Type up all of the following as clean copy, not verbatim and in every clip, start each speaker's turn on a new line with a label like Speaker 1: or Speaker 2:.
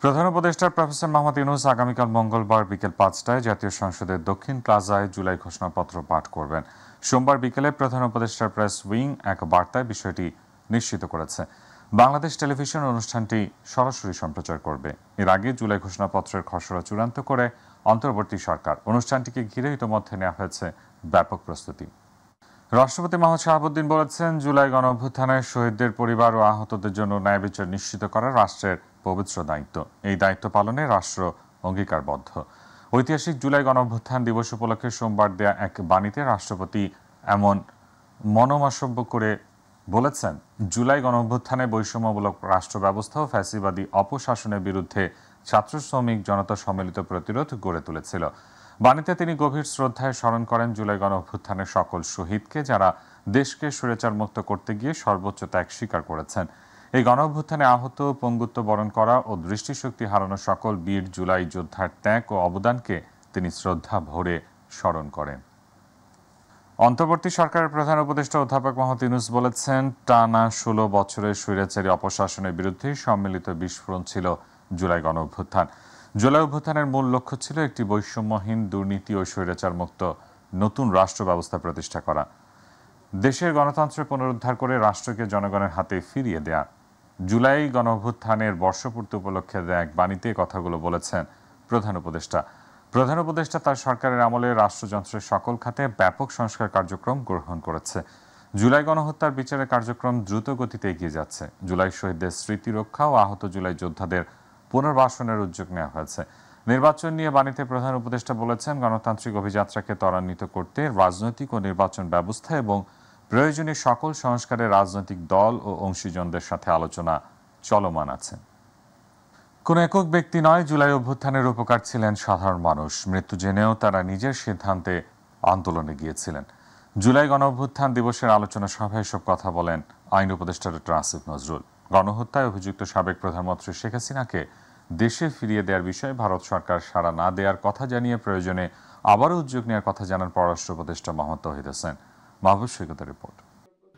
Speaker 1: প্রধান উপদেষ্টা প্রফেসর মোহাম্মদ ইউনূস আগামীকাল মঙ্গলবার বিকেল ৫টায় জাতীয় সংসদের দক্ষিণ প্লাজায় জুলাই ঘোষণাপত্র পাঠ করবেন। সোমবার বিকেলে প্রধান উপদেষ্টার প্রেস উইং এক বার্তায় বিষয়টি নিশ্চিত করেছে। বাংলাদেশ টেলিভিশন অনুষ্ঠানটি সরাসরি সম্প্রচার করবে। এর আগে জুলাই ঘোষণাপত্রের খসড়া চূড়ান্ত করে অন্তর্বর্তী সরকার। অনুষ্ঠানটিকে ঘিরে ইতোমধ্যে নেওয়া হয়েছে ব্যাপক প্রস্তুতি। রাষ্ট্রপতি মোহাম্মদ শাহাবুদ্দিন বলেছেন, জুলাই গণঅভ্যুত্থানে শহীদদের পরিবার ও আহতদের জন্য ন্যায় বিচার নিশ্চিত করা রাষ্ট্রের পবিত্র দায়িত্ব। এই দায়িত্ব পালনে রাষ্ট্র অঙ্গীকারবদ্ধ। ঐতিহাসিক জুলাই গণঅভ্যুত্থান দিবস উপলক্ষে সোমবার দেয়া এক বাণীতে রাষ্ট্রপতি এমন মনোমাসব্য করে বলেছেন, জুলাই গণঅভ্যুত্থানে বৈষম্যমূলক রাষ্ট্র ব্যবস্থা ও ফ্যাসিবাদী অপশাসনের বিরুদ্ধে ছাত্র শ্রমিক জনতা সম্মিলিত প্রতিরোধ গড়ে তুলেছিল। বাণীতে তিনি গভীর শ্রদ্ধায় স্মরণ করেন জুলাই গণঅভ্যুত্থানের সকল শহীদকে, যারা দেশকে স্বৈরাচার মুক্ত করতে গিয়ে সর্বোচ্চ ত্যাগ স্বীকার করেছেন। এই গণঅভ্যুত্থানে আহত, পঙ্গুত্ব বরণ করা ও দৃষ্টিশক্তি হারানো সকল বীর জুলাই যোদ্ধার ত্যাগ ও অবদানকে তিনি শ্রদ্ধা ভরে স্মরণ করেন। অন্তর্বর্তী সরকারের প্রধান উপদেষ্টা অধ্যাপক মোহাম্মদ ইউনূস বলেছেন, টানা ১৬ বছরের স্বৈরাচারী অপশাসনের বিরুদ্ধে সম্মিলিত বিস্ফোরণ ছিল জুলাই গণঅভ্যুত্থান। জুলাই অভ্যুত্থানের মূল লক্ষ্য ছিল একটি বৈষম্যহীন, দুর্নীতি ও স্বৈরাচার মুক্ত নতুন রাষ্ট্র ব্যবস্থা প্রতিষ্ঠা করা, দেশের গণতন্ত্র পুনরুদ্ধার করে রাষ্ট্রকে জনগণের হাতে ফিরিয়ে দেয়া। জুলাই গণঅভ্যুত্থানের বর্ষপূর্তি উপলক্ষে দেয়া এক বাণীতে কথাগুলো বলেছেন প্রধান উপদেষ্টা। প্রধান উপদেষ্টা তার সরকারের আমলে রাষ্ট্রযন্ত্রের সকল খাতে ব্যাপক সংস্কার কার্যক্রম গ্রহণ করেছে। জুলাই গণহত্যার বিচারের কার্যক্রম দ্রুত গতিতে এগিয়ে যাচ্ছে। জুলাই শহীদদের স্মৃতি রক্ষা ও আহত জুলাই যোদ্ধাদের পুনর্বাসনের উদ্যোগ নেওয়া হয়েছে। নির্বাচন নিয়ে বাণীতে প্রধান উপদেষ্টা বলেছেন, গণতান্ত্রিক অভিযাত্রাকে ত্বরান্বিত করতে রাজনৈতিক ও নির্বাচন ব্যবস্থা এবং প্রয়োজনীয় সকল সংস্কারে রাজনৈতিক দল ও অংশীজনদের সাথে আলোচনা চলমান আছে। কোনো একক ব্যক্তি নয়, জুলাই অভ্যুত্থানের উপকার ছিলেন সাধারণ মানুষ। মৃত্যু জেনেও তারা নিজের সিদ্ধান্তে আন্দোলনে গিয়েছিলেন। জুলাই গণঅভ্যুত্থান দিবসের আলোচনা সভায় এসব কথা বলেন আইন উপদেষ্টা ডক্টর আসিফ নজরুল। গণহত্যায় অভিযুক্ত সাবেক প্রধানমন্ত্রী শেখ হাসিনাকে দেশে ফিরিয়ে দেওয়ার বিষয়ে ভারত সরকার সাড়া না দেওয়ার কথা জানিয়ে প্রয়োজনে আবারও উদ্যোগ নেওয়ার কথা জানান পররাষ্ট্র উপদেষ্টা মোহাম্মদ তৌহিদ হোসেন। মাহবুব সৈকতের রিপোর্ট।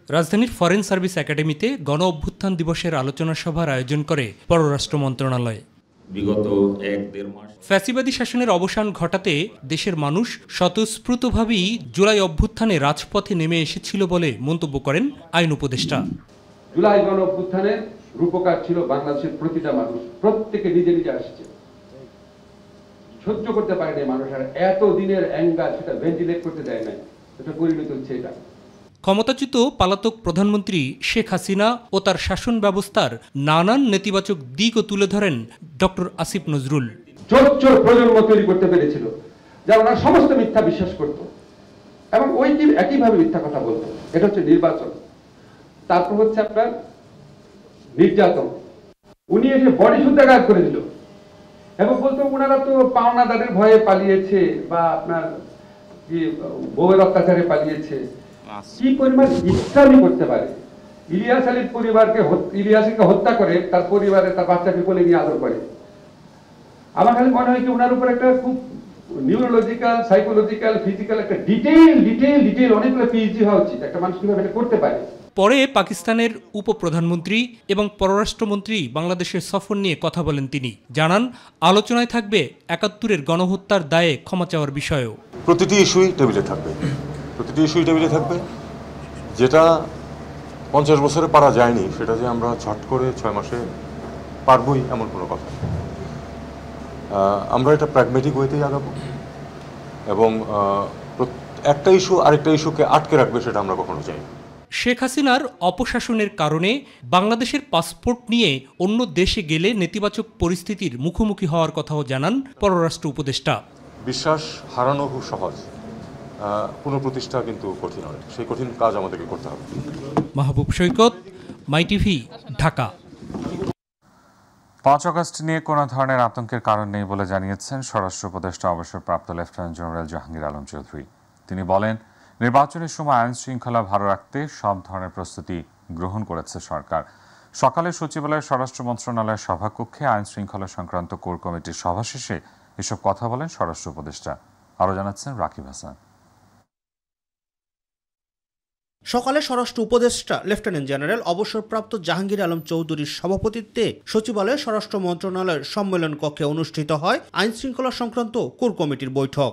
Speaker 2: রাজধানীর ফরেন সার্ভিস একাডেমিতে গণ অভ্যুত্থান দিবসের আলোচনা সভার আয়োজন করে পররাষ্ট্র মন্ত্রণালয়।
Speaker 3: বিগত ১-১.৫ মাস
Speaker 2: ফ্যাসিবাদী শাসনের অবসান ঘটাতে দেশের মানুষ স্বতঃস্ফূর্তভাবেই জুলাই অভ্যুত্থানে রাজপথে নেমে এসেছিল বলে মন্তব্য করেন আইন উপদেষ্টা।
Speaker 4: জুলাই গণ অভ্যুত্থানের রূপকার ছিল বাংলাদেশের প্রতিটা মানুষ, প্রত্যেকে নিজে নিজে আসছে, সহ্য করতে পারেনি মানুষ, আর এত দিনের অ্যাঙ্গার সেটা ভেন্টিলেট করতে দেয় নাই, এটা পরিণত হচ্ছে। এটা
Speaker 2: ক্ষমতাচ্যুত পলাতক প্রধানমন্ত্রী শেখ হাসিনা ও তার শাসন ব্যবস্থার নানান নেতিবাচক দিকও তুলে ধরেন ডক্টর আসিফ নজরুল।
Speaker 4: চোর প্রজন্ম তৈরি করতে পেরেছিল, যারা ওনার সমস্ত মিথ্যা বিশ্বাস করত এবং ওই কি একইভাবে মিথ্যা কথা বলতো। এটা হচ্ছে নির্বাচন, তারপর হচ্ছে আপনার নির্যাতন। উনি এসে বডি শুদ্ধাগার করে দিল এবং বলতো ওনারা তো পাওনাদারের ভয়ে পালিয়েছে বা আপনার কি বউয়ের অত্যাচারে পালিয়েছে। কি পরিমাণ ইসলামী করতে পারে। ইলিয়াস আলীর পরিবারকে, ইলিয়াসকে হত্যা করে তার পরিবারে তার বাচ্চাকে কোলে নিয়ে আদর করে। আমার খালি মনে হয় কি ওনার উপর একটা খুব নিউরোলজিক্যাল, সাইকোলজিক্যাল, ফিজিক্যাল একটা ডিটেইল অনেকগুলো পিএইচডি হওয়া উচিত। একটা মানুষ কিভাবে এটা করতে পারে।
Speaker 2: পরে পাকিস্তানের উপপ্রধানমন্ত্রী এবং পররাষ্ট্রমন্ত্রী বাংলাদেশের সফর নিয়ে কথা বলেন তিনি। জানান, আলোচনায় থাকবে ৭১-এর গণহত্যার দায়ে ক্ষমা চাওয়ার বিষয়েও।
Speaker 5: প্রতিটি ইস্যুই টেবিলে থাকবে। যেটা ৫০ বছরে পারা যায়নি সেটা যে আমরা ঝট করে ৬ মাসে পারবই এমন কোনো কথা। আমরা এটা প্র্যাগমেটিক ওয়েতেই আগাবো এবং একটা ইস্যু আরেকটা ইস্যুকে আটকে রাখবে সেটা আমরা কখনো চাই না।
Speaker 2: শেখ হাসিনার অপশাসনের কারণে বাংলাদেশের পাসপোর্ট নিয়ে অন্য দেশে গেলে নেতিবাচক পরিস্থিতির মুখোমুখি হওয়ার কথাও জানান পররাষ্ট্র উপদেষ্টা।
Speaker 5: বিশ্বাস হারানো খুব সহজ, পুনঃপ্রতিষ্ঠা কিন্তু কঠিন হয়। সেই কঠিন কাজ আমাদেরকে করতে হবে।
Speaker 2: মাহবুব সৈকত, মাই টিভি, ঢাকা।
Speaker 1: ৫ আগস্ট নিয়ে কোনো ধরনের আতঙ্কের কারণ নেই বলে জানিয়েছেন স্বরাষ্ট্র উপদেষ্টা অবসরপ্রাপ্ত লেফটেন্যান্ট জেনারেল জাহাঙ্গীর আলম চৌধুরী। তিনি বলেন, নির্বাচনের সময় আইন শৃঙ্খলা ভালো রাখতে সব ধরনের প্রস্তুতি গ্রহণ করেছে সরকার। সকালে সচিবালয়ের স্বরাষ্ট্র মন্ত্রণালয়ের সভাকক্ষে আইন শৃঙ্খলা সংক্রান্ত কোর কমিটির সভা শেষে এসব কথা বলেন স্বরাষ্ট্র উপদেষ্টা। আরও জানাচ্ছেন রাকিব হাসান।
Speaker 6: সকালে স্বরাষ্ট্র উপদেষ্টা লেফটেন্যান্ট জেনারেল অবসরপ্রাপ্ত জাহাঙ্গীর আলম চৌধুরীর সভাপতিত্বে সচিবালয়ে স্বরাষ্ট্র মন্ত্রণালয়ের সম্মেলন কক্ষে অনুষ্ঠিত হয় আইন শৃঙ্খলা সংক্রান্ত কোর কমিটির বৈঠক।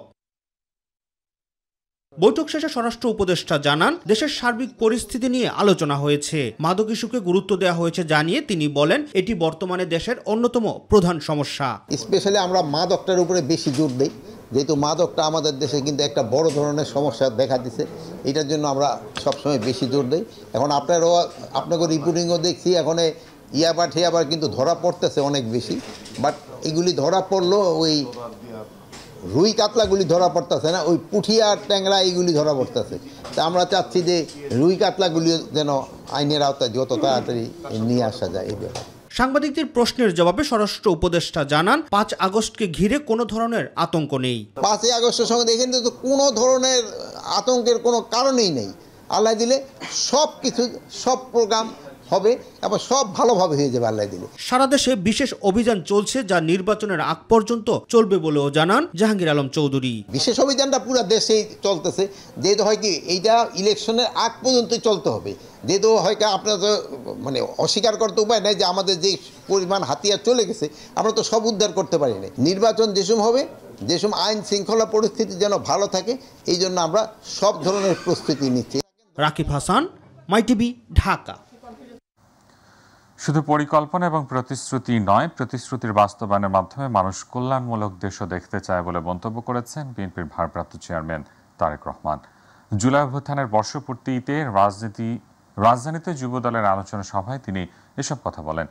Speaker 6: বৈঠক শেষে স্বরাষ্ট্র উপদেষ্টা জানান, দেশের সার্বিক পরিস্থিতি নিয়ে আলোচনা হয়েছে, মাদক ইস্যুকে গুরুত্ব দেওয়া হয়েছে জানিয়ে তিনি বলেন, এটি বর্তমানে দেশের অন্যতম প্রধান সমস্যা।
Speaker 7: স্পেশালি আমরা মাদকটার উপরে বেশি জোর দিই, যেহেতু মাদকটা আমাদের দেশে কিন্তু একটা বড় ধরনের সমস্যা দেখা দিছে, এটার জন্য আমরা সবসময় বেশি জোর দিই। এখন আপনাকে রিপোর্টিংও দেখছি, এখন ইয়াবার কিন্তু ধরা পড়তেছে অনেক বেশি, বাট এগুলি ধরা পড়লো ওই রুই কাতলাগুলি ধরা পড়তেছে না, ওই পুঠিয়া ট্যাংরা এইগুলি ধরা পড়তেছে। তা আমরা চাচ্ছি যে রুই কাতলাগুলি যেন আইনের আওতায় যত তাড়াতাড়ি নিয়ে আসা যায়। এই ব্যাপারে
Speaker 6: সাংবাদিকদের প্রশ্নের জবাবে স্বরাষ্ট্র উপদেষ্টা জানান, ৫ আগস্টকে ঘিরে কোনো ধরনের আতঙ্ক নেই।
Speaker 7: ৫ই আগস্টের সঙ্গে দেখেন তো কোনো ধরনের আতঙ্কের কোনো কারণেই নেই। আল্লাহ দিলে সব কিছু, সব প্রোগ্রাম হবে এবং সব ভালোভাবে হয়ে যাবে আল্লাহ দিলে।
Speaker 6: সারা দেশে বিশেষ অভিযান চলছে, যা নির্বাচনের আগ পর্যন্ত চলবে বলেও জানান জাহাঙ্গীর আলম চৌধুরী।
Speaker 7: বিশেষ অভিযানটা পুরো দেশেই চলতেছে, যেহেতু হয় কি এইটা ইলেকশনের আগ পর্যন্তই চলতে হবে, যেহেতু হয়তো আপনার তো মানে অস্বীকার করতে উপায় নেই যে আমাদের যে পরিমাণ হাতিয়ার চলে গেছে আমরা তো সব উদ্ধার করতে পারি না। নির্বাচন যেসব হবে, যেসব আইন শৃঙ্খলা পরিস্থিতি যেন ভালো থাকে, এই জন্য আমরা সব ধরনের প্রস্তুতি নিচ্ছি।
Speaker 6: রাকিব হাসান, মাই টিভি, ঢাকা।
Speaker 1: শুধু পরিকল্পনা এবং প্রতিশ্রুতি নয়, প্রতিশ্রুতির বাস্তবায়নের মাধ্যমে মানুষ কল্যাণমূলক দেশও দেখতে চায় বলে মন্তব্য করেছেন বিএনপির ভারপ্রাপ্ত চেয়ারম্যান তারেক রহমান। জুলাই অভ্যুত্থানের বর্ষপূর্তিতে রাজধানীতে যুবদলের আলোচনা সভায় তিনি এসব কথা বলেন।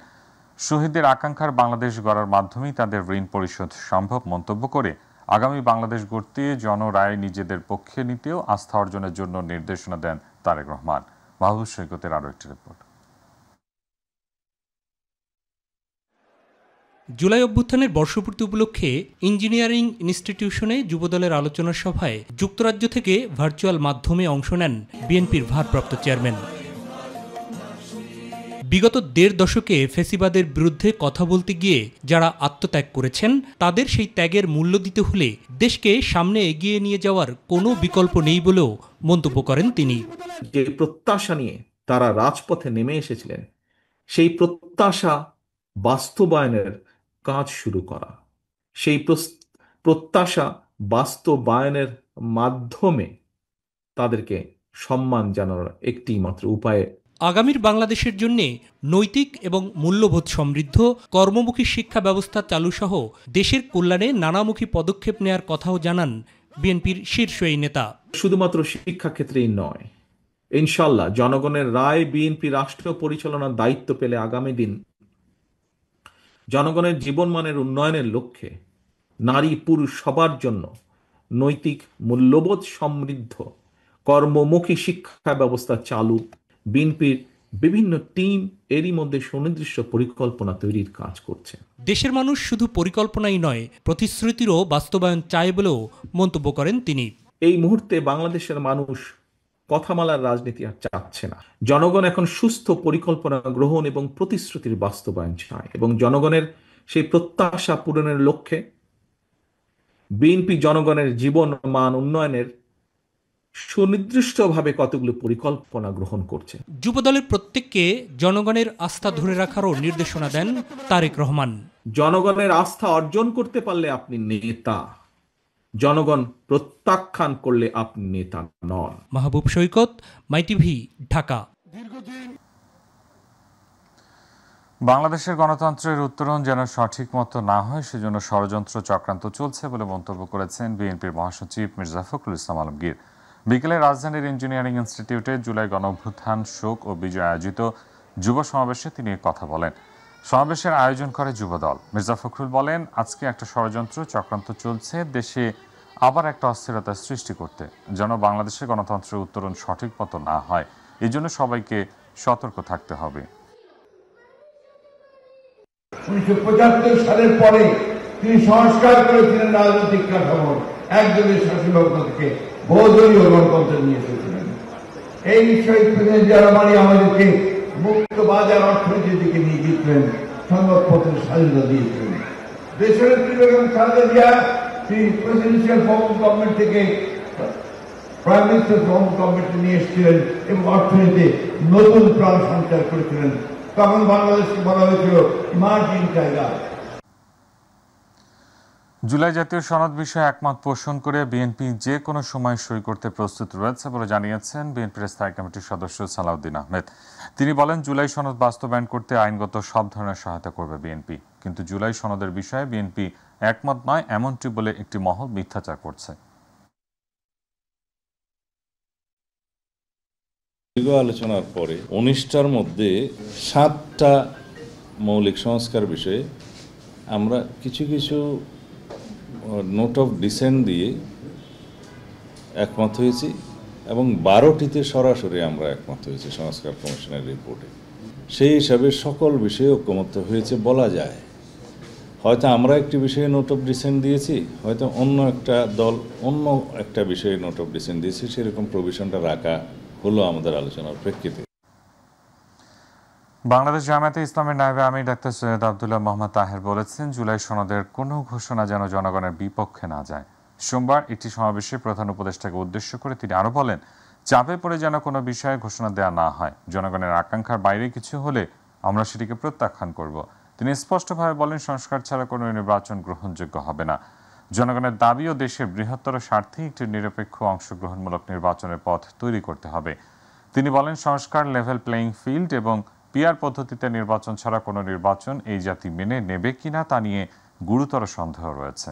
Speaker 1: শহীদদের আকাঙ্ক্ষার বাংলাদেশ গড়ার মাধ্যমেই তাদের ঋণ পরিশোধ সম্ভব মন্তব্য করে আগামী বাংলাদেশ গড়তে জনরায় নিজেদের পক্ষে নিতেও আস্থা অর্জনের জন্য নির্দেশনা দেন তারেক রহমান। মাহবুব সৈকতের আরও একটি রিপোর্ট।
Speaker 2: জুলাই অভ্যুত্থানের বর্ষপূর্তি উপলক্ষে ইঞ্জিনিয়ারিং ইনস্টিটিউশনে যুবদলের আলোচনা সভায় যুক্তরাজ্য থেকে ভার্চুয়াল মাধ্যমে অংশ নেন বিএনপির ভারপ্রাপ্ত চেয়ারম্যান। বিগত ১.৫ দশকে ফ্যাসিবাদের বিরুদ্ধে কথা বলতে গিয়ে যারা আত্মত্যাগ করেছেন, তাদের সেই ত্যাগের মূল্য দিতে হলে দেশকে সামনে এগিয়ে নিয়ে যাওয়ার কোনো বিকল্প নেই বলেও মন্তব্য করেন তিনি।
Speaker 8: যে প্রত্যাশা নিয়ে তারা রাজপথে নেমে এসেছিলেন, সেই প্রত্যাশা বাস্তবায়নের কাজ শুরু করা, সেই প্রত্যাশা বাস্তবায়নের মাধ্যমে তাদেরকে সম্মান জানানোর একটি মাত্র উপায়।
Speaker 2: আগামীর বাংলাদেশের জন্য নৈতিক এবং মূল্যবোধ সমৃদ্ধ কর্মমুখী শিক্ষা ব্যবস্থা চালুসহ দেশের কল্যাণে নানামুখী পদক্ষেপ নেয়ার কথাও জানান বিএনপির শীর্ষ এই নেতা।
Speaker 8: শুধুমাত্র শিক্ষা ক্ষেত্রেই নয়, ইনশাল্লাহ জনগণের রায় বিএনপি রাষ্ট্র পরিচালনার দায়িত্ব পেলে আগামী দিন জনগণের জীবনমানের উন্নয়নের লক্ষ্যে নারী পুরুষ সবার জন্য নৈতিক মূল্যবোধ সমৃদ্ধ কর্মমুখী শিক্ষা ব্যবস্থা চালু বিএনপির বিভিন্ন টিম এরই মধ্যে সুনির্দিষ্ট পরিকল্পনা তৈরির কাজ করছে।
Speaker 2: দেশের মানুষ শুধু পরিকল্পনাই নয়, প্রতিশ্রুতিরও বাস্তবায়ন চায় বলেও মন্তব্য করেন তিনি।
Speaker 8: এই মুহূর্তে বাংলাদেশের মানুষ কথামালার রাজনীতি আর চাচ্ছে না। জনগণ এখন সুস্থ পরিকল্পনা গ্রহণ এবং প্রতিশ্রুতির বাস্তবায়ন চায় এবং জনগণের সেই প্রত্যাশা পূরণের লক্ষ্যে বিএনপি জনগণের জীবন মান উন্নয়নের সুনির্দিষ্টভাবে কতগুলো পরিকল্পনা গ্রহণ করছে।
Speaker 2: যুবদলের প্রত্যেককে জনগণের আস্থা ধরে রাখারও নির্দেশনা দেন তারেক রহমান।
Speaker 8: জনগণের আস্থা অর্জন করতে পারলে আপনি নেতা, জনগণ প্রত্যাখ্যান করলে আপনি নেতা নন।
Speaker 2: মাহবুব সৈকত, মাই টিভি, ঢাকা।
Speaker 1: বাংলাদেশের গণতন্ত্রের উত্তরণ যেন সঠিক মতো না হয়, সেজন্য ষড়যন্ত্র চক্রান্ত চলছে বলে মন্তব্য করেছেন বিএনপির মহাসচিব মির্জা ফখরুল ইসলাম আলমগীর। বিকেলে রাজধানীর ইঞ্জিনিয়ারিং ইনস্টিটিউটে জুলাই গণঅভ্যুত্থান শোক ও বিজয় আয়োজিত যুব সমাবেশে তিনি কথা বলেন। সমাবেশের আয়োজন করে যুবদল। মির্জা ফখরুল বলেন, আজকে একটা ষড়যন্ত্র চক্রান্ত চলছে দেশে আবার একটা অস্থিরতার সৃষ্টি করতে, যেন বাংলাদেশের গণতন্ত্রের উত্তরণ সঠিক মতো না হয়। এই জন্য সবাইকে সতর্ক থাকতে হবে।
Speaker 9: 1975 সালের পরে তিনি সংস্কার করেছিলেন রাজনৈতিক কাঠামো, একদলীয় শাসনব্যবস্থা থেকে বহুদলীয় গণতন্ত্রে নিয়ে এসেছিলেন। এই শহীদ প্রেসিডেন্ট জিয়া রহমানই আমাদেরকে মুক্ত বাজার অর্থনীতির দিকে নিয়ে গিয়েছিলেন, সংবাদপত্রের স্বাধীনতা দিয়েছিলেন। দেশনেত্রী বেগম খালেদা জিয়া তিনি প্রেসিডেন্সিয়াল ফর্ম গভর্নমেন্ট থেকে প্রাইম মিনিস্টার যখন গভর্নমেন্টে নিয়ে এসেছিলেন এবং অর্থনীতি নতুন প্রাণ সঞ্চার করেছিলেন, তখন বাংলাদেশকে বলা হয়েছিল ইমার্জিং টাইগার।
Speaker 1: জুলাই জাতীয় সনদ বিষয়ে একমত পোষণ করে বিএনপি যে কোনো সময় সই করতে প্রস্তুত রয়েছে বলে জানিয়েছেন বিএনপির স্থায়ী কমিটির সদস্য সালাউদ্দিন আহমেদ। তিনি বলেন, জুলাই সনদ বাস্তবায়ন করতে আইনগত সব ধরনের সহায়তা করবে বিএনপি, কিন্তু জুলাই সনদের বিষয়ে বিএনপি একমত নয় এমনটি বলে একটি মহল মিথ্যাচার করছে।
Speaker 3: দীর্ঘ আলোচনার পরে 19টার মধ্যে 7টা মৌলিক সংস্কার বিষয়ে আমরা কিছু কিছু নোট অফ ডিসেন্ট দিয়ে একমত হয়েছি এবং 12টিতে সরাসরি আমরা একমত হয়েছি সংস্কার কমিশনের রিপোর্টে। সেই হিসাবে সকল বিষয়ে ঐকমত্য হয়েছে বলা যায়। হয়তো আমরা একটি বিষয়ে নোট অফ ডিসেন্ট দিয়েছি, হয়তো অন্য একটা দল অন্য একটা বিষয়ে নোট অফ ডিসেন্ট দিয়েছে, সেরকম প্রভিশনটা রাখা হলো আমাদের আলোচনার প্রেক্ষিতে।
Speaker 1: বাংলাদেশ জামায়াতে ইসলামের নায়েবে আমির ডাক্তার সৈয়দ আব্দুল্লাহ মোহাম্মদ তাহের বলেছেন, জুলাই সনদের কোনো ঘোষণা যেন জনগণের বিপক্ষে না যায়। সোমবার একটি সমাবেশে প্রধান উপদেষ্টাকে উদ্দেশ্য করে তিনি আরো বলেন, চাপে পড়ে যেন কোনো বিষয়ে ঘোষণা দেওয়া না হয়। জনগণের আকাঙ্ক্ষার বাইরে কিছু হলে আমরা সেটিকে প্রত্যাখ্যান করব। তিনি স্পষ্টভাবে বলেন, সংস্কার ছাড়া কোনো নির্বাচন গ্রহণযোগ্য হবে না। জনগণের দাবি ও দেশের বৃহত্তর স্বার্থে একটি নিরপেক্ষ অংশগ্রহণমূলক নির্বাচনের পথ তৈরি করতে হবে। তিনি বলেন, সংস্কার, লেভেল প্লেইং ফিল্ড এবং পিআর পদ্ধতিতে নির্বাচন ছাড়া কোনো নির্বাচন এই জাতি মেনে নেবে কিনা তা নিয়ে গুরুতর সন্দেহ রয়েছে।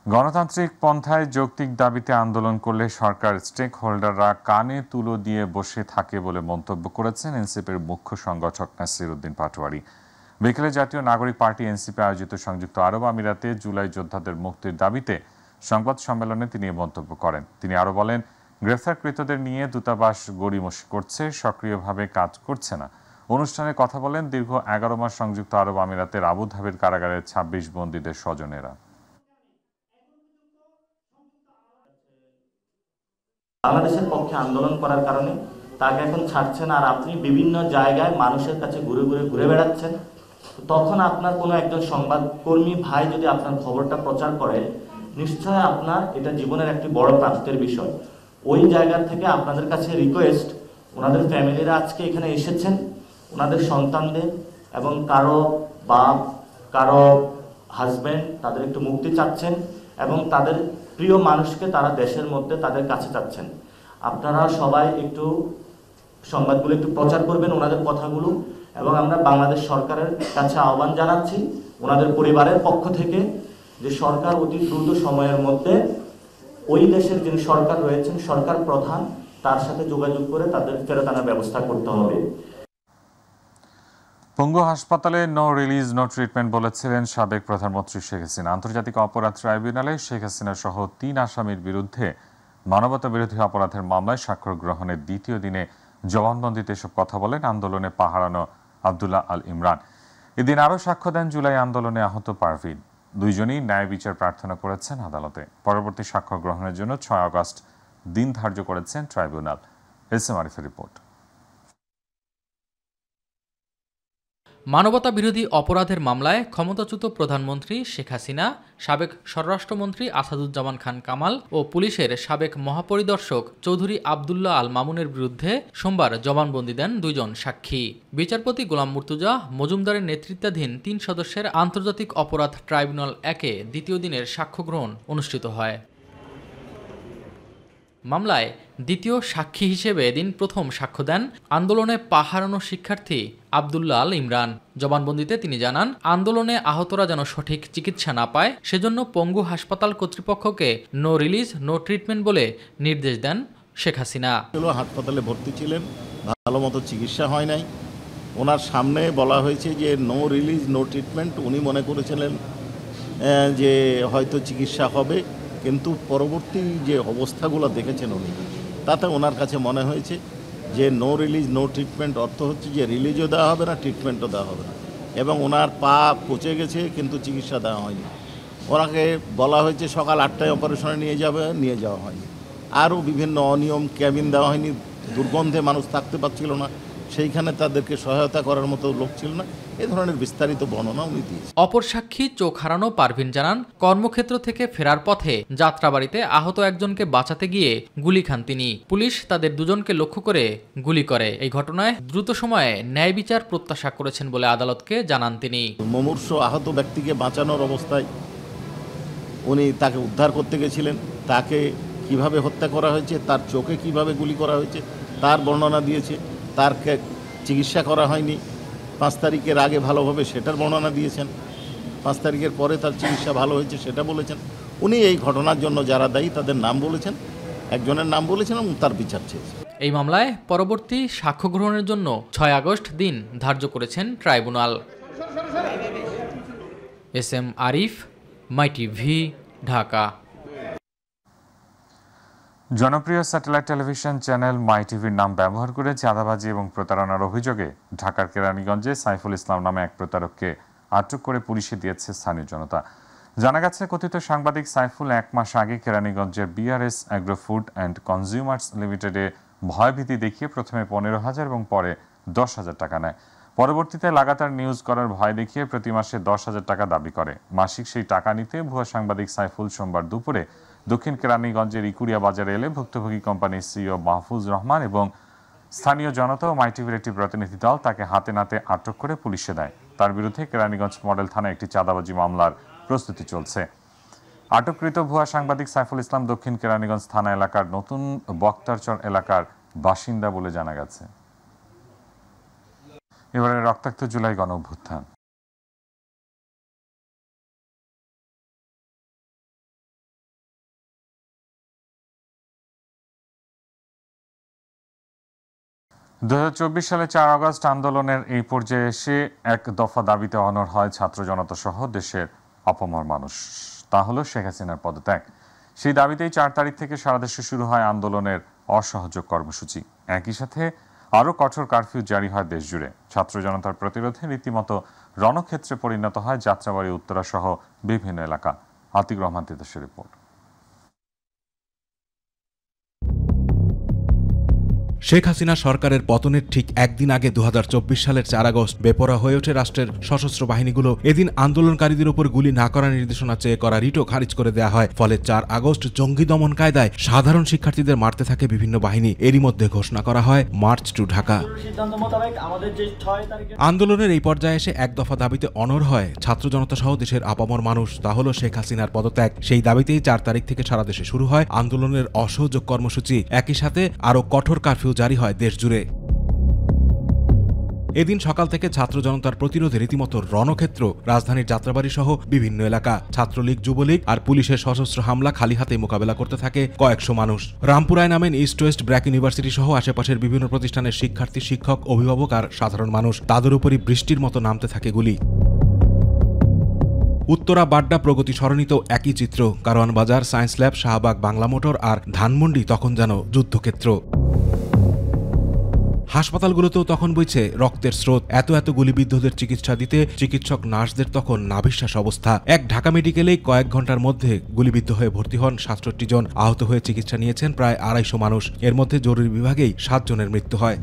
Speaker 1: গণতান্ত্রিক পন্থায় যৌক্তিক দাবিতে আন্দোলন করলে সরকার স্টেক হোল্ডাররা কানে তুলো দিয়ে বসে থাকে বলে মন্তব্য করেছেন এনসিপির মুখ্য সংগঠক নাসির উদ্দিন পাটোয়ারি। বিকেলে জাতীয় নাগরিক পার্টি এনসিপি আয়োজিত সংযুক্ত আরব আমিরাতে জুলাই যোদ্ধাদের মুক্তির দাবিতে সংবাদ সম্মেলনে তিনি মন্তব্য করেন। তিনি আরো বলেন, গ্রেফতারকৃতদের নিয়ে দূতাবাস গড়িমসি করছে, সক্রিয়ভাবে কাজ করছে না। অনুষ্ঠানে কথা বলেন দীর্ঘ 11 মাস সংযুক্ত আরব আমিরাতের আবুধাবির কারাগারের 26 বন্দীদের স্বজনেরা।
Speaker 10: বাংলাদেশের পক্ষে আন্দোলন করার কারণে তাকে এখন ছাড়ছেন, আর আপনি বিভিন্ন জায়গায় মানুষের কাছে ঘুরে বেড়াচ্ছেন। তখন আপনার কোনো একজন সংবাদকর্মী ভাই যদি আপনার খবরটা প্রচার করে, নিশ্চয় আপনার এটা জীবনের একটি বড় প্রাপ্তির বিষয়। ওই জায়গা থেকে আপনাদের কাছে রিকোয়েস্ট, ওনাদের ফ্যামিলিরা আজকে এখানে এসেছেন, ওনাদের সন্তানদের এবং কারো বাপ, কারো হাজব্যান্ড, তাদের একটু মুক্তি চাচ্ছেন এবং তাদের প্রিয় মানুষকে তারা দেশের মধ্যে তাদের কাছে চাচ্ছেন। আপনারা সবাই একটু সংবাদগুলো একটু প্রচার করবেন, ওনাদের কথাগুলো, এবং আমরা বাংলাদেশ সরকারের কাছে আহ্বান জানাচ্ছি ওনাদের পরিবারের পক্ষ থেকে যে সরকার অতি দ্রুত সময়ের মধ্যে ওই দেশের যিনি সরকার রয়েছেন, সরকার প্রধান, তার সাথে যোগাযোগ করে তাদের ফেরত আনার ব্যবস্থা করতে হবে।
Speaker 1: পঙ্গু হাসপাতালে নো রিলিজ নো ট্রিটমেন্ট বলেছিলেন সাবেক প্রধানমন্ত্রী শেখ হাসিনা। আন্তর্জাতিক অপরাধ ট্রাইব্যুনালে শেখ হাসিনা সহ 3 আসামির বিরুদ্ধে মানবতা বিরোধী অপরাধের মামলায় স্বাক্ষর গ্রহণের দ্বিতীয় দিনে জবানবন্দিতে এসব কথা বলেন আন্দোলনে পাহারানো আব্দুল্লাহ আল ইমরান। এদিন আরও সাক্ষ্য দেন জুলাই আন্দোলনে আহত পারভিন। দুইজনই ন্যায় বিচার প্রার্থনা করেছেন আদালতে। পরবর্তী সাক্ষ্য গ্রহণের জন্য 6 আগস্ট দিন ধার্য করেছেন ট্রাইব্যুনাল। এস এম আরিফের রিপোর্ট।
Speaker 11: মানবতা বিরোধী অপরাধের মামলায় ক্ষমতাচ্যুত প্রধানমন্ত্রী শেখ হাসিনা, সাবেক স্বরাষ্ট্রমন্ত্রী আসাদুজ্জামান খান কামাল ও পুলিশের সাবেক মহাপরিদর্শক চৌধুরী আবদুল্লাহ আল মামুনের বিরুদ্ধে সোমবার জবানবন্দি দেন 2 জন সাক্ষী। বিচারপতি গোলাম মুর্তুজা মজুমদারের নেতৃত্বাধীন 3 সদস্যের আন্তর্জাতিক অপরাধ ট্রাইব্যুনাল 1-এ দ্বিতীয় দিনের সাক্ষ্য গ্রহণ অনুষ্ঠিত হয়। মামলায় দ্বিতীয় সাক্ষী হিসেবে এদিন প্রথম সাক্ষ্য দেন আন্দোলনে পাহারানো শিক্ষার্থী আব্দুল্লাহ আল ইমরান। জবানবন্দিতে তিনি জানান, আন্দোলনে আহতরা যেন সঠিক চিকিৎসা না পায় সেজন্য পঙ্গু হাসপাতাল কর্তৃপক্ষকে নো রিলিজ নো ট্রিটমেন্ট বলে নির্দেশ দেন শেখ হাসিনা।
Speaker 12: হাসপাতালে ভর্তি ছিলেন, ভালো মতো চিকিৎসা হয় নাই, ওনার সামনে বলা হয়েছে যে নো রিলিজ নো ট্রিটমেন্ট। উনি মনে করেছিলেন যে হয়তো চিকিৎসা হবে, কিন্তু পরবর্তী যে অবস্থাগুলো দেখেছেন উনি, তাতে ওনার কাছে মনে হয়েছে যে নো রিলিজ নো ট্রিটমেন্ট অর্থ হচ্ছে যে রিলিজও দেওয়া হবে না, ট্রিটমেন্টও দেওয়া হবে না, এবং ওনার পা পচে গেছে কিন্তু চিকিৎসা দেওয়া হয়নি। ওনাকে বলা হয়েছে সকাল 8টায় অপারেশনে নিয়ে যাওয়া হয়নি। আরও বিভিন্ন অনিয়ম, ক্যাবিন দেওয়া হয়নি, দুর্গন্ধে মানুষ থাকতে পারছিল না, সেইখানে তাদেরকে সহায়তা করার মতো লোক ছিল না, এ ধরনের বিস্তারিত বর্ণনা উনি দিয়েছেন।
Speaker 11: অপর সাক্ষী চোখ হারানো পারভিন জানান, কর্মক্ষেত্র থেকে ফেরার পথে যাত্রাবাড়িতে আহত একজনকে বাঁচাতে গিয়ে গুলি খান তিনি। পুলিশ তাদের দুজনকে লক্ষ্য করে গুলি করে। এই ঘটনায় দ্রুত সময়ে ন্যায় বিচার প্রত্যাশা করেছেন বলে আদালতকে জানান তিনি।
Speaker 12: মুমূর্ষ আহত ব্যক্তিকে বাঁচানোর অবস্থায় উনি তাকে উদ্ধার করতে গেছিলেন, তাকে কিভাবে হত্যা করা হয়েছে, তার চোখে কিভাবে গুলি করা হয়েছে তার বর্ণনা দিয়েছে। তার চিকিৎসা করা হয়নি 5 তারিখের আগে ভালোভাবে, সেটার বর্ণনা দিয়েছেন। 5 তারিখের পরে তার চিকিৎসা ভালো হয়েছে সেটা বলেছেন। উনি এই ঘটনার জন্য যারা দায়ী তাদের নাম বলেছেন, একজনের নাম বলেছেন এবং তার বিচার চেয়েছেন।
Speaker 11: এই মামলায় পরবর্তী সাক্ষ্য গ্রহণের জন্য 6 আগস্ট দিন ধার্য করেছেন ট্রাইব্যুনাল। SM আরিফ, মাই টিভি, ঢাকা।
Speaker 1: জনপ্রিয় স্যাটেলাইট টেলিভিশন চ্যানেল মাই টিভির নাম ব্যবহার করে চাঁদাবাজি এবং প্রতারণার অভিযোগে ঢাকার কেরানীগঞ্জে সাইফুল ইসলাম নামে এক প্রতারককে আটক করে পুলিশে দিয়েছে স্থানীয় জনতা। জানা গেছে, কথিত সাংবাদিক সাইফুল 1 মাস আগে কেরানীগঞ্জের BRS agro food and consumers লিমিটেডে ভয়ভীতি দেখিয়ে প্রথমে 15,000 এবং পরে 10,000 টাকা নেয়। পরবর্তীতে লাগাতার নিউজ করার ভয় দেখিয়ে প্রতি মাসে 10,000 টাকা দাবি করে। মাসিক সেই টাকা নিতে ভুয়া সাংবাদিক সাইফুল সোমবার দুপুরে দক্ষিণ কেরানীগঞ্জের ইকুরিয়া বাজারে এলে ভুক্তভোগী কোম্পানির CEO মাহফুজ রহমান এবং স্থানীয় জনতা ও মাই টিভির একটি প্রতিনিধি দল তাকে হাতে নাতে আটক করে পুলিশে দেয়। তার বিরুদ্ধে কেরানীগঞ্জ মডেল থানায় একটি চাঁদাবাজি মামলার প্রস্তুতি চলছে। আটককৃত ভুয়া সাংবাদিক সাইফুল ইসলাম দক্ষিণ কেরানীগঞ্জ থানা এলাকার নতুন বক্তারচর এলাকার বাসিন্দা বলে জানা গেছে। এবারে রক্তাক্ত জুলাই গণ অভ্যুত্থান। সালে 4 আগস্ট আন্দোলনের এই পর্যায়ে এসে এক দফা দাবিতে অনড় হয় ছাত্র জনতা সহ দেশের অপমর মানুষ। তা হলো শেখ হাসিনার পদত্যাগ। সেই দাবিতেই 4 তারিখ থেকে সারা দেশে শুরু হয় আন্দোলনের অসহযোগ কর্মসূচি। একই সাথে আরও কঠোর কারফিউ জারি হয় দেশ জুড়ে। ছাত্র জনতার প্রতিরোধে রীতিমতো রণক্ষেত্রে পরিণত হয় যাত্রাবাড়ি, উত্তরা সহ বিভিন্ন এলাকা। আতিক রহমান তিতাসের রিপোর্ট।
Speaker 13: শেখ হাসিনা সরকারের পতনের ঠিক একদিন আগে 2024 সালের 4 আগস্ট বেপরোয়া হয়ে ওঠে রাষ্ট্রের সশস্ত্র বাহিনীগুলো। এদিন আন্দোলনকারীদের উপর গুলি না করার নির্দেশনা চেয়ে করা রিটও খারিজ করে দেওয়া হয়। ফলে 4 আগস্ট জঙ্গি দমন কায়দায় সাধারণ শিক্ষার্থীদের মারতে থাকে বিভিন্ন বাহিনী। এরই মধ্যে ঘোষণা করা হয় মার্চ টু ঢাকা। আন্দোলনের এই পর্যায়ে এসে এক দফা দাবিতে অনড় হয় ছাত্র জনতা সহ দেশের আপামর মানুষ। তা হলো শেখ হাসিনার পদত্যাগ। সেই দাবিতেই 4 তারিখ থেকে সারা দেশে শুরু হয় আন্দোলনের অসহযোগ কর্মসূচি। একই সাথে আরও কঠোর কারফিউ জারি হয় দেশ জুড়ে। এদিন সকাল থেকে ছাত্র জনতার প্রতিরোধে রীতিমতো রণক্ষেত্র রাজধানীর যাত্রাবাড়ি সহ বিভিন্ন এলাকা। ছাত্রলীগ, যুবলীগ আর পুলিশের সশস্ত্র হামলা খালি হাতে মোকাবেলা করতে থাকে কয়েকশো মানুষ। রামপুরায় নামেন ইস্ট ওয়েস্ট ব্র্যাক ইউনিভার্সিটি সহ আশেপাশের বিভিন্ন প্রতিষ্ঠানের শিক্ষার্থী, শিক্ষক, অভিভাবক আর সাধারণ মানুষ। তাদের উপরই বৃষ্টির মতো নামতে থাকে গুলি। উত্তরা, বাড্ডা, প্রগতি সরণিতেও একই চিত্র। Karwan Bazar, science lab, Shahbag, Bangla motor আর ধানমন্ডি তখন যেন যুদ্ধক্ষেত্র। হাসপাতালগুলোতেও তখন বইছে রক্তের স্রোত। এত গুলিবিদ্ধদের চিকিৎসা দিতে চিকিৎসক নার্সদের তখন নাভিশ্বাস অবস্থা। এক ঢাকা মেডিকেলেই কয়েক ঘন্টার মধ্যে গুলিবিদ্ধ হয়ে ভর্তি হন 67 জন। আহত হয়ে চিকিৎসা নিয়েছেন প্রায় 250 মানুষ। এর মধ্যে জরুরি বিভাগেই 7 জনের মৃত্যু হয়।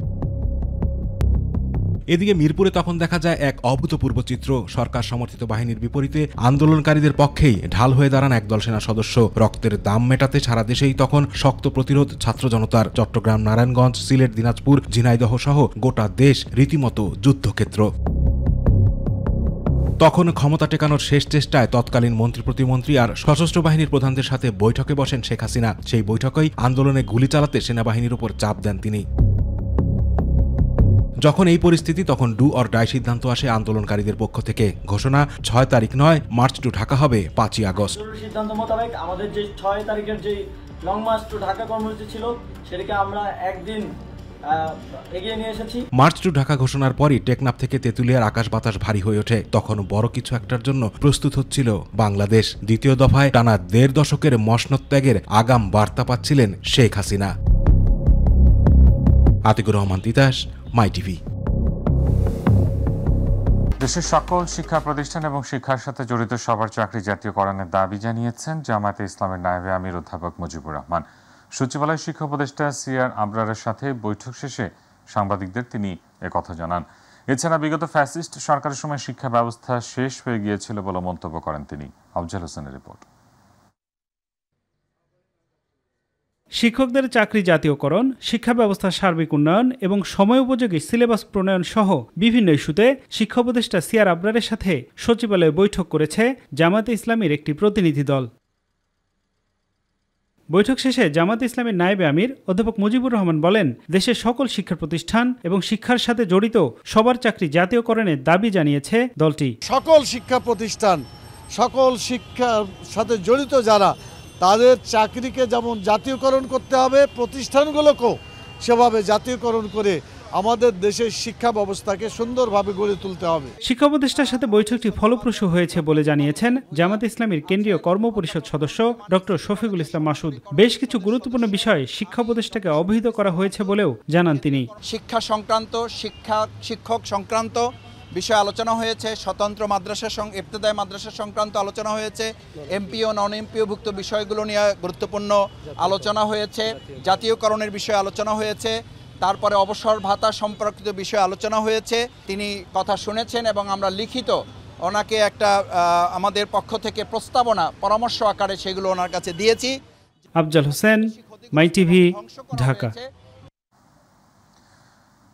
Speaker 13: এদিকে মিরপুরে তখন দেখা যায় এক অভূতপূর্ব চিত্র। সরকার সমর্থিত বাহিনীর বিপরীতে আন্দোলনকারীদের পক্ষেই ঢাল হয়ে দাঁড়ান একদল সেনা সদস্য। রক্তের দাম মেটাতে সারা দেশেই তখন শক্ত প্রতিরোধ ছাত্র জনতার। চট্টগ্রাম, নারায়ণগঞ্জ, সিলেট, দিনাজপুর, ঝিনাইদহ সহ গোটা দেশ রীতিমতো যুদ্ধক্ষেত্র। তখন ক্ষমতা টেকানোর শেষ চেষ্টায় তৎকালীন মন্ত্রী, প্রতিমন্ত্রী আর সশস্ত্র বাহিনীর প্রধানদের সাথে বৈঠকে বসেন শেখ হাসিনা। সেই বৈঠকেই আন্দোলনে গুলি চালাতে সেনাবাহিনীর উপর চাপ দেন তিনি। যখন এই পরিস্থিতি, তখন ডু অর ডাই সিদ্ধান্ত আসে আন্দোলনকারীদের পক্ষ থেকে। ঘোষণা 6 তারিখ নয়, মার্চ টু ঢাকা হবে 5ই আগস্ট।
Speaker 14: সিদ্ধান্ত মোতাবেক আমাদের যে 6 তারিখের যে লং মার্চ টু ঢাকা কর্মসূচি ছিল সেটাকে আমরা একদিন এগিয়ে নিয়ে এসেছি।
Speaker 13: মার্চ টু ঢাকা ঘোষণার পরই টেকনাফ থেকে তেঁতুলিয়ার আকাশ বাতাস ভারী হয়ে ওঠে। তখন বড় কিছু একটার জন্য প্রস্তুত হচ্ছিল বাংলাদেশ। দ্বিতীয় দফায় টানা 1.5 দশকের মসনদ ত্যাগের আগাম বার্তা পাচ্ছিলেন শেখ হাসিনা। আতিকুর রহমান তিতাস, মাই টিভি।
Speaker 1: দেশের সকল শিক্ষা প্রতিষ্ঠান এবং শিক্ষার সাথে জড়িত সবার চাকরি জাতীয়করণের দাবি জানিয়েছেন জামায়াতে ইসলামের নায়েবে আমির অধ্যাপক মুজিবুর রহমান। সচিবালয় শিক্ষা উপদেষ্টা CR আবরারের সাথে বৈঠক শেষে সাংবাদিকদের তিনি একথা জানান। এছাড়া বিগত ফ্যাসিস্ট সরকারের সময় শিক্ষা ব্যবস্থা শেষ হয়ে গিয়েছিল বলে মন্তব্য করেন তিনি। আফজাল হোসেনের রিপোর্ট।
Speaker 15: শিক্ষকদের চাকরি জাতীয়করণ, শিক্ষা ব্যবস্থার সার্বিক উন্নয়ন এবং সময়োপযোগী সিলেবাস প্রণয়ন সহ বিভিন্ন ইস্যুতে শিক্ষা উপদেষ্টা সিআর আবরারের সাথে সচিবালয়ে বৈঠক করেছে জামায়াতে ইসলামীর একটি প্রতিনিধি দল। বৈঠক শেষে জামায়াতে ইসলামীর নায়েবে আমির অধ্যাপক মুজিবুর রহমান বলেন, দেশের সকল শিক্ষা প্রতিষ্ঠান এবং শিক্ষার সাথে জড়িত সবার চাকরি জাতীয়করণের দাবি জানিয়েছে দলটি।
Speaker 16: সকল শিক্ষা প্রতিষ্ঠান, সকল শিক্ষার সাথে জড়িত যারা, তাদের চাকরিকে যেমন জাতীয়করণ করতে হবে, প্রতিষ্ঠানগুলোকেও সেভাবে জাতীয়করণ করে আমাদের দেশের শিক্ষা ব্যবস্থাকে সুন্দরভাবে গড়ে তুলতে হবে।
Speaker 15: শিক্ষা উপদেষ্টার সাথে বৈঠকটি ফলপ্রসূ হয়েছে বলে জানিয়েছেন জামায়াতে ইসলামীর কেন্দ্রীয় কর্মপরিষদ সদস্য ডক্টর শফিকুল ইসলাম মাসুদ। বেশ কিছু গুরুত্বপূর্ণ বিষয়ে শিক্ষা উপদেষ্টাকে অবহিত করা হয়েছে বলেও জানান তিনি।
Speaker 17: শিক্ষা সংক্রান্ত, শিক্ষক সংক্রান্ত বিষয়ে আলোচনা হয়েছে, স্বতন্ত্র মাদ্রাসা ইবতেদায়ী মাদ্রাসা সংক্রান্ত আলোচনা হয়েছে, এমপিও নন এমপিওভুক্ত বিষয়গুলো নিয়ে গুরুত্বপূর্ণ আলোচনা হয়েছে, জাতীয়করণের বিষয়ে আলোচনা হয়েছে, তারপরে অবসর ভাতা সম্পর্কিত বিষয়ে আলোচনা হয়েছে। তিনি কথা শুনেছেন এবং আমরা লিখিত ওনাকে একটা আমাদের পক্ষ থেকে প্রস্তাবনা পরামর্শ আকারে সেগুলো ওনার কাছে দিয়েছি।
Speaker 15: আফজাল হোসেন, মাই টিভি, ঢাকা।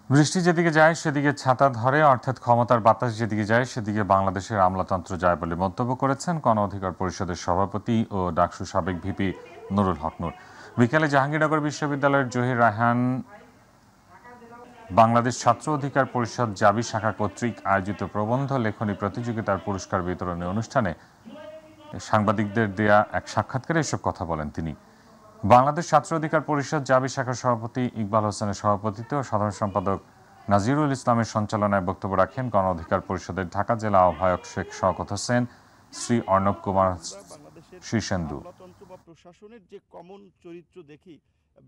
Speaker 1: বৃষ্টি যেদিকে যায় সেদিকে ছাতা ধরে, অর্থাৎ ক্ষমতার বাতাস যেদিকে যায় সেদিকে বাংলাদেশের আমলাতন্ত্র যায় বলে মন্তব্য করেছেন গণ অধিকার পরিষদের সভাপতি ও ডাকসু সাবেক ভিপি নুরুল হক নূর। বিকেলে জাহাঙ্গীরনগর বিশ্ববিদ্যালয়ের জহির রায়হান বাংলাদেশ ছাত্র অধিকার পরিষদ জাবি শাখা কর্তৃক আয়োজিত প্রবন্ধ লেখনী প্রতিযোগিতার পুরস্কার বিতরণী অনুষ্ঠানে সাংবাদিকদের দেয়া এক সাক্ষাৎকারে এসব কথা বলেন তিনি। বাংলাদেশ ছাত্র অধিকার পরিষদ জাবি শাখার সভাপতি ইকবাল হোসেনের সভাপতিত্বে ও সাধারণ সম্পাদক নাজিরুল ইসলামের সঞ্চালনায় বক্তব্য রাখেন গণ অধিকার পরিষদের ঢাকা জেলা আহ্বায়ক শেখ শওকত হোসেন, শ্রী অর্ণব কুমার শীর্ষেন্দু।
Speaker 12: প্রশাসনের যে কমন চরিত্র দেখি,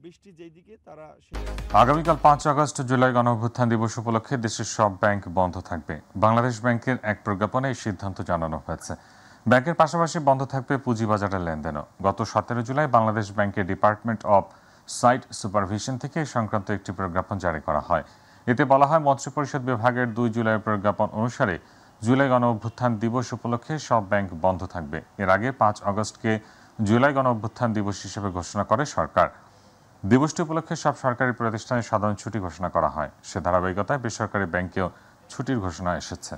Speaker 12: বৃষ্টি যেদিকে তারা।
Speaker 1: আগামীকাল 5 আগস্ট জুলাই গণঅভ্যুত্থান দিবস উপলক্ষে দেশের সব ব্যাংক বন্ধ থাকবে। বাংলাদেশ ব্যাংকের এক প্রজ্ঞাপনে এই সিদ্ধান্ত জানানো হয়েছে। ব্যাংকের পাশাপাশি বন্ধ থাকবে পুঁজিবাজারের লেনদেনও। গত 17 জুলাই বাংলাদেশ ব্যাংকের ডিপার্টমেন্ট অব সাইট সুপারভিশন থেকে সংক্রান্ত একটি প্রজ্ঞাপন জারি করা হয়। এতে বলা হয়, মন্ত্রিপরিষদ বিভাগের 2 জুলাইয়ের প্রজ্ঞাপন অনুসারে জুলাই গণঅভ্যুত্থান দিবস উপলক্ষে সব ব্যাংক বন্ধ থাকবে। এর আগে 5 আগস্টকে জুলাই গণঅভ্যুত্থান দিবস হিসেবে ঘোষণা করে সরকার। দিবসটি উপলক্ষে সব সরকারি প্রতিষ্ঠানে সাধারণ ছুটি ঘোষণা করা হয়। সে ধারাবাহিকতায় বেসরকারি ব্যাংকেও ছুটির ঘোষণা এসেছে।